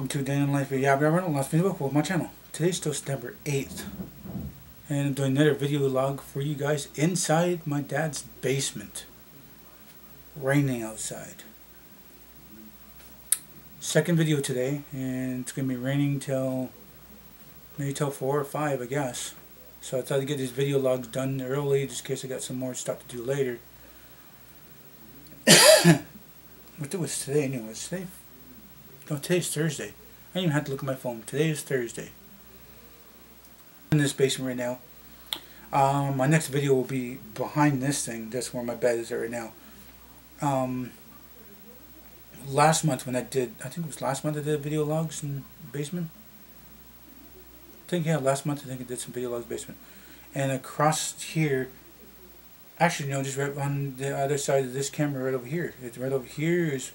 to Day in Life with Aboriginal LostPhoenixWolf with my channel. Today's still September 8th. And I'm doing another video log for you guys inside my dad's basement. Raining outside. Second video today, and it's going to be raining till maybe till 4 or 5, I guess. So I thought I'd get these video logs done early just in case I got some more stuff to do later. What was today anyway? Today? No, today's Thursday. I didn't even have to look at my phone. Today is Thursday. I'm in this basement right now. My next video will be behind this thing. That's where my bed is at right now. Last month when I think it was last month I did video logs in the basement. Last month I did some video logs in the basement. And across here, actually no, just right on the other side of this camera, right over here. It's right over here is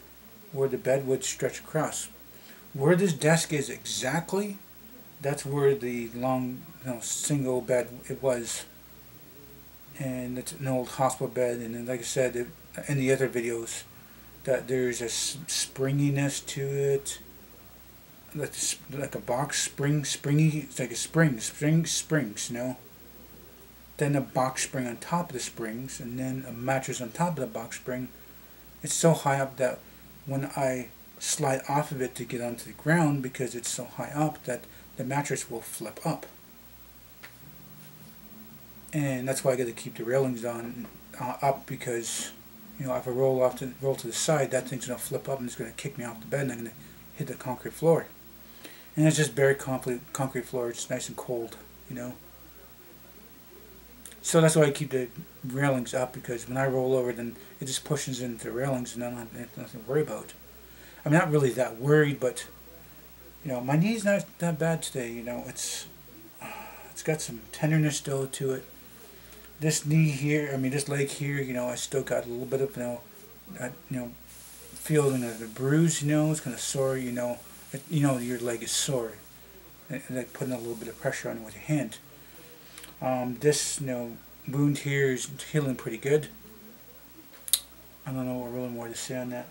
where the bed would stretch across. Where this desk is exactly, that's where the long, single bed it was. And it's an old hospital bed. And then, like I said, in the other videos, that there's a springiness to it, like a box springy. It's like a springs, Then a box spring on top of the springs, and then a mattress on top of the box spring. It's so high up that when I slide off of it to get onto the ground, because it's so high up, that the mattress will flip up. And that's why I got to keep the railings on up, because if I roll to the side, that thing's gonna flip up and it's gonna kick me off the bed, and I'm gonna hit the concrete floor. And it's just bare concrete floor. It's nice and cold, So that's why I keep the railings up, because when I roll over, then it just pushes into the railings, and I don't have nothing to worry about. I'm not really that worried, but my knee's not that bad today. It's got some tenderness still to it. This knee here, this leg here, I still got a little bit of feeling of the bruise. It's kind of sore. Your leg is sore, and like putting a little bit of pressure on it with your hand. This wound here is healing pretty good. I don't know really more to say on that.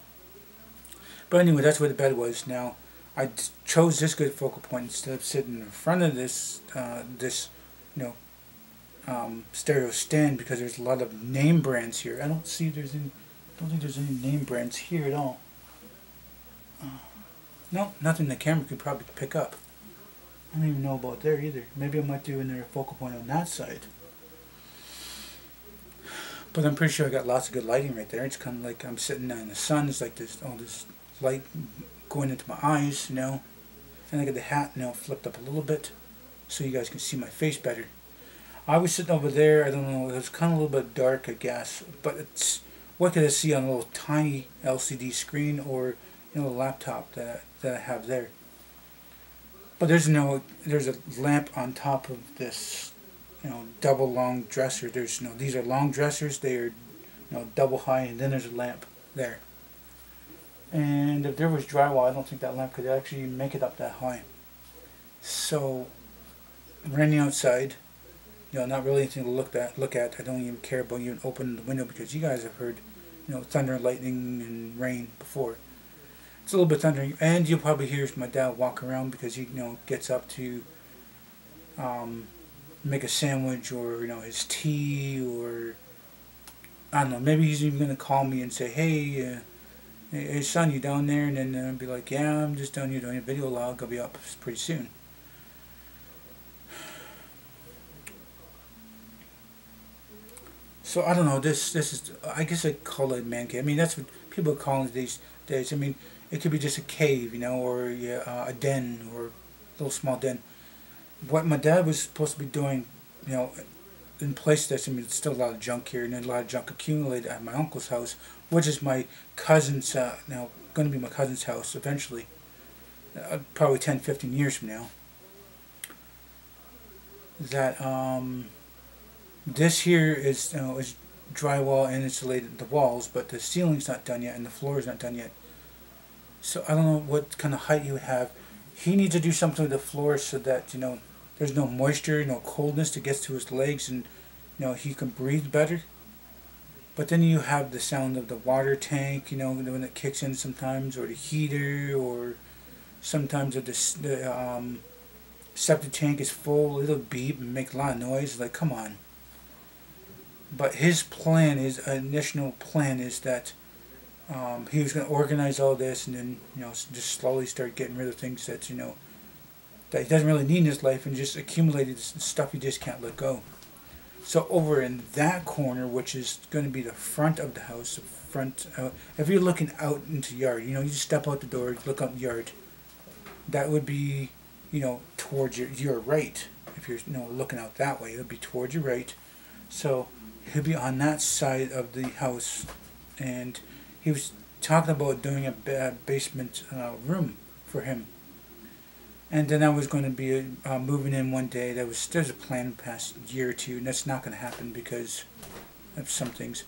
But anyway, that's where the bed was. Now, I chose this good focal point instead of sitting in front of this stereo stand, because there's a lot of name brands here. I don't think there's any name brands here at all. No, nothing the camera could probably pick up. I don't even know about there either. Maybe I might do another focal point on that side. But I'm pretty sure I got lots of good lighting right there. It's kind of like I'm sitting in the sun. It's like all this light going into my eyes, And I got the hat flipped up a little bit so you guys can see my face better. I was sitting over there. I don't know. It was kind of a little bit dark, I guess. But it's what could I see on a little tiny LCD screen or a laptop that I have there. But there's a lamp on top of this double long dresser. These are long dressers. They are double high, and then there's a lamp there. And if there was drywall, I don't think that lamp could actually make it up that high. So raining outside, not really anything to look at. I don't even care about even opening the window, because you guys have heard thunder, lightning, and rain before. It's a little bit thundering, and you'll probably hear my dad walk around, because he gets up to make a sandwich, or his tea, or I don't know, maybe he's even gonna call me and say, hey son, you down there? And then I'll be like, yeah, I'm just down here doing a video log. I'll be up pretty soon. So I don't know, this is, I guess I call it a man cave. That's what people call it these days. It could be just a cave, or a den, or a little small den. What my dad was supposed to be doing, in place of this, it's still a lot of junk here, and a lot of junk accumulated at my uncle's house, which is my cousin's, going to be my cousin's house eventually, probably 10-15 years from now. That this here is is drywall and insulated the walls, but the ceiling's not done yet and the floor is not done yet. So I don't know what kind of height you have. He needs to do something with the floor so that there's no moisture, no coldness that gets to his legs, and he can breathe better. But then you have the sound of the water tank, when it kicks in sometimes, or the heater, or Sometimes if the septic tank is full, it'll beep and make a lot of noise. Like, come on. But his plan, his initial plan, is that he was going to organize all this, and then just slowly start getting rid of things that that he doesn't really need in his life, and just accumulated stuff he just can't let go. So over in that corner, which is going to be the front of the house, the front. If you're looking out into the yard, you just step out the door, look out the yard. That would be, towards your right. If you're looking out that way, it would be towards your right. So he'll be on that side of the house, and he was talking about doing a basement room for him. And then I was going to be moving in one day. There's a plan the past year or two, and that's not going to happen because of some things.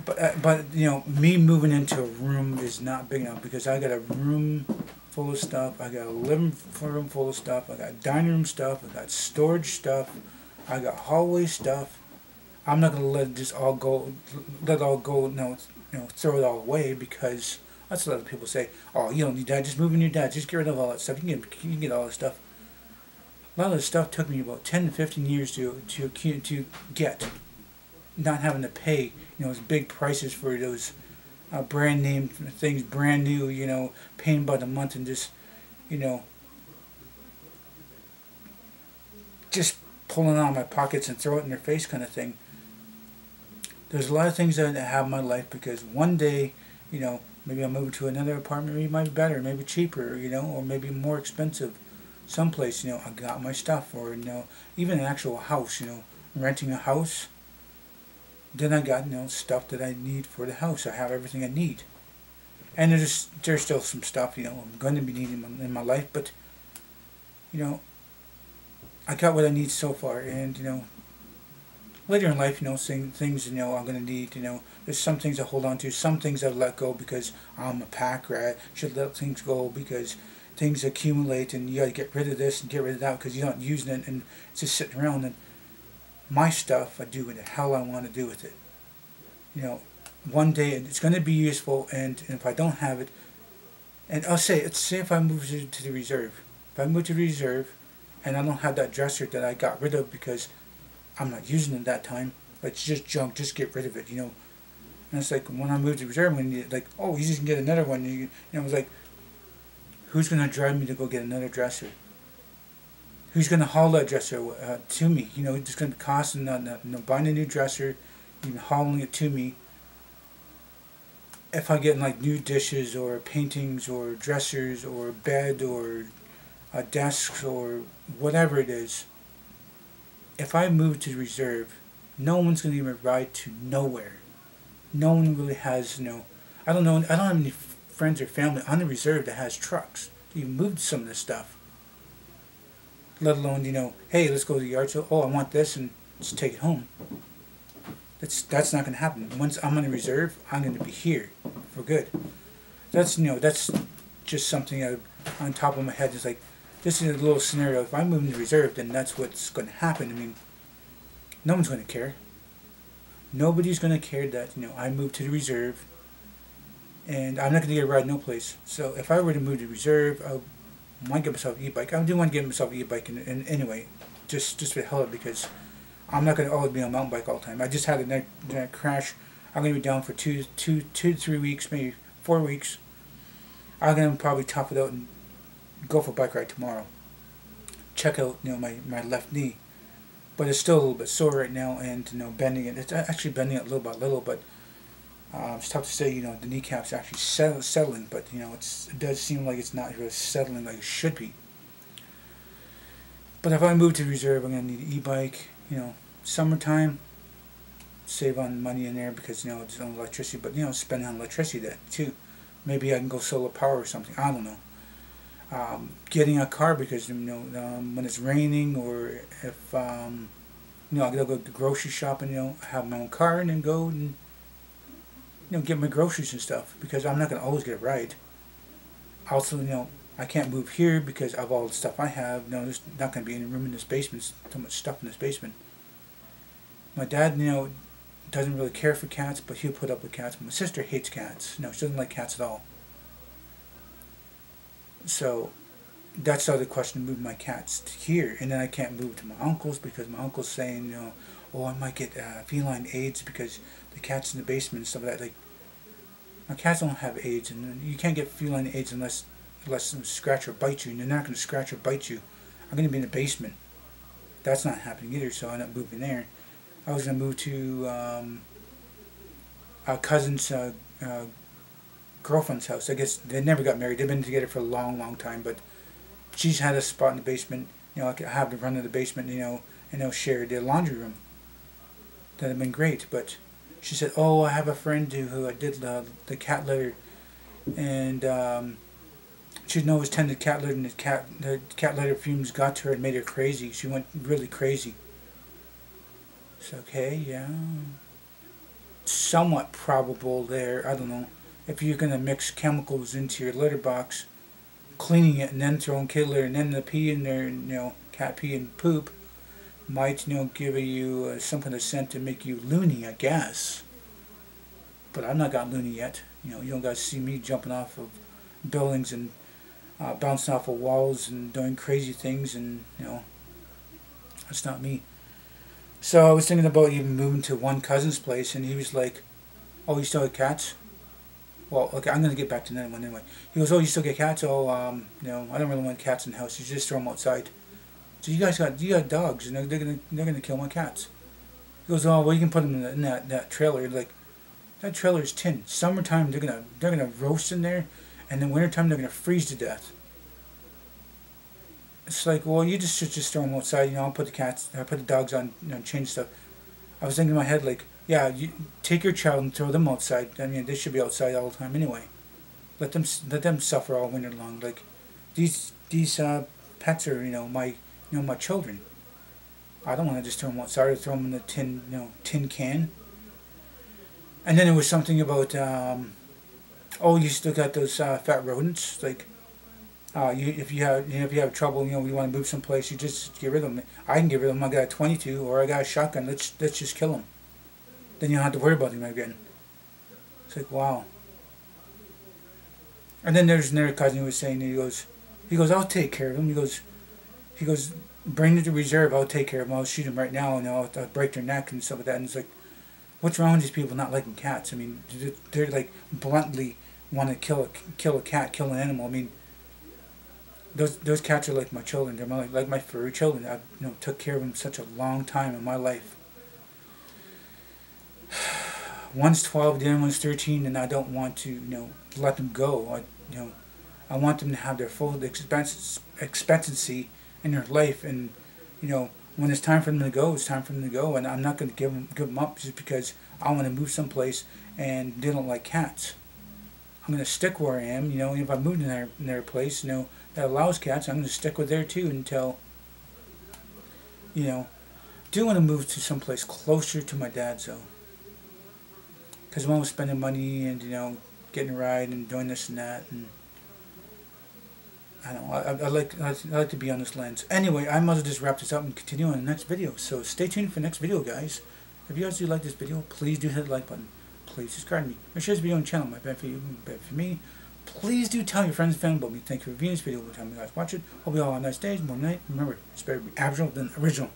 But me moving into a room is not big enough, because I got a room full of stuff. I got a living room full of stuff. I got dining room stuff. I got storage stuff. I got hallway stuff. I'm not going to let this all go. Let it all go. Throw it all away, because that's what other people say. Oh, you don't need that. Just move in your dad. Just get rid of all that stuff. You can get all this stuff. A lot of this stuff took me about 10 to 15 years to get. Not having to pay, those big prices for those brand name things, brand new, paying by the month, and just, just pulling out of my pockets and throw it in their face kind of thing. There's a lot of things that I have in my life, because one day, maybe I'll move to another apartment, maybe it might be better, maybe cheaper, or maybe more expensive. Someplace, I got my stuff, or, even an actual house, renting a house. Then I got, stuff that I need for the house. I have everything I need. And there's still some stuff, I'm going to be needing in my life, but, I got what I need so far, and, later in life, things, I'm going to need, there's some things I hold on to, some things I let go because I'm a pack rat, should let things go because things accumulate, and you got to get rid of this and get rid of that because you're not using it, and it's just sitting around. And my stuff, I do what the hell I want to do with it. One day it's going to be useful, and if I don't have it, and I'll say if I move to the reserve. If I move to the reserve, and I don't have that dresser that I got rid of because I'm not using it at that time, it's just junk, just get rid of it, And it's like, when I moved to the reserve, when you oh, you just can get another one, it was like, who's going to drive me to go get another dresser? Who's going to haul that dresser to me? It's just going to cost buying a new dresser, hauling it to me. If I get new dishes or paintings or dressers or bed or desks or whatever it is, if I move to the reserve, no one's going to even ride to nowhere. No one really has, I don't have any friends or family on the reserve that has trucks to even move some of this stuff. Let alone, hey, let's go to the yard sale. Oh, I want this, and just take it home. That's not going to happen. Once I'm on the reserve, I'm going to be here for good. That's just something on top of my head. It's like, this is a little scenario. If I move in the reserve, then that's what's going to happen. I mean, no one's going to care. Nobody's going to care that I moved to the reserve, and I'm not going to get a ride no place. So if I were to move to the reserve, I might get myself an e-bike. I do want to get myself an e-bike, and anyway, just for the hell of it, because I'm not going to always be on a mountain bike all the time. I just had a neck crash. I'm going to be down for 2 to 3 weeks, maybe 4 weeks. I'm going to probably top it out and go for a bike ride tomorrow. Check out my left knee, but it's still a little bit sore right now, and bending it. It's actually bending it little by little, but it's tough to say. The kneecap's actually settling, but it does seem like it's not really settling like it should be. But if I move to reserve, I'm gonna need an e-bike. Summertime, save on money in there because it's on electricity, but spending on electricity that too. Maybe I can go solar power or something. I don't know. Getting a car because when it's raining, or if I gotta go to the grocery shop and have my own car and then go and get my groceries and stuff, because I'm not gonna always get a ride. Also, I can't move here because of all the stuff I have. There's not gonna be any room in this basement. There's so much stuff in this basement. My dad, doesn't really care for cats, but he'll put up with cats. My sister hates cats. She doesn't like cats at all. So that's the other question, move my cats to here, and then I can't move to my uncle's because my uncle's saying, you know, oh, I might get feline AIDS because the cat's in the basement and stuff like that. Like, my cats don't have AIDS, and you can't get feline AIDS unless them scratch or bite you, and they're not going to scratch or bite you. I'm going to be in the basement. That's not happening either, so I end up moving there. I was going to move to a cousin's girlfriend's house. I guess they never got married. They've been together for a long, long time, but she's had a spot in the basement. You know, I could have the run of the basement, you know, and they'll share their laundry room. That'd have been great, but she said, oh, I have a friend who I did the cat litter, and she didn't always tend to cat litter, and the cat litter fumes got to her and made her crazy. She went really crazy. It's okay, yeah. Somewhat probable there, I don't know. If you're going to mix chemicals into your litter box, cleaning it and then throwing kid litter and then the pee in there, you know, cat pee and poop, might, you know, give you some kind of scent to make you loony, I guess. But I've not got loony yet. You know, you don't got to see me jumping off of buildings and bouncing off of walls and doing crazy things, and, you know, that's not me. So I was thinking about even moving to one cousin's place, and he was like, oh, you still have cats? Well, okay, I'm going to get back to that one anyway. He goes, oh, you still get cats? Oh, you know, I don't really want cats in the house. You just throw them outside. So you got dogs, and they're gonna kill my cats. He goes, oh, well, you can put them in that trailer. Like, that trailer is tin. Summertime, they're gonna roast in there, and then wintertime they're gonna freeze to death. It's like, well, you just should just throw them outside. You know, I'll put the dogs on, you know, change stuff. I was thinking in my head, like, yeah, you take your child and throw them outside. I mean, they should be outside all the time anyway. Let them suffer all winter long. Like, these pets are, you know, my children. I don't want to just throw them outside or throw them in the tin can. And then there was something about, oh, you still got those fat rodents. Like, if you have trouble, you know, you want to move someplace, you just get rid of them. I can get rid of them. I got a 22 or I got a shotgun. Let's just kill them. Then you don't have to worry about them again. It's like, wow. And then there's another cousin who was saying, he goes, I'll take care of them. He goes, bring them to reserve. I'll take care of them. I'll shoot them right now, and I'll break their neck and stuff like that. And it's like, what's wrong with these people not liking cats? I mean, they're like bluntly want to kill a cat, kill an animal. I mean, those cats are like my children. They're like my furry children. I, you know, took care of them such a long time in my life. One's 12, the other one's 13, and I don't want to, you know, let them go. I want them to have their full expectancy in their life, and, you know, when it's time for them to go, it's time for them to go, and I'm not going to give them up just because I want to move someplace and they don't like cats. I'm going to stick where I am. You know, if I moved in their place, you know, that allows cats, I'm going to stick with there too until, you know, do want to move to someplace closer to my dad's though. Because I'm always spending money and, you know, getting a ride and doing this and that, and I don't know, I like to be on this land. Anyway, I might as well just wrap this up and continue on the next video. So stay tuned for the next video, guys. If you guys do like this video, please do hit the like button. Please subscribe to me. Or share this video on the channel. My bad for you, my bad for me. Please do tell your friends and family about me. Thank you for viewing this video. By the time you guys watch it, hope you all have a nice day, more night. Remember, it's better to be Aboriginal than original.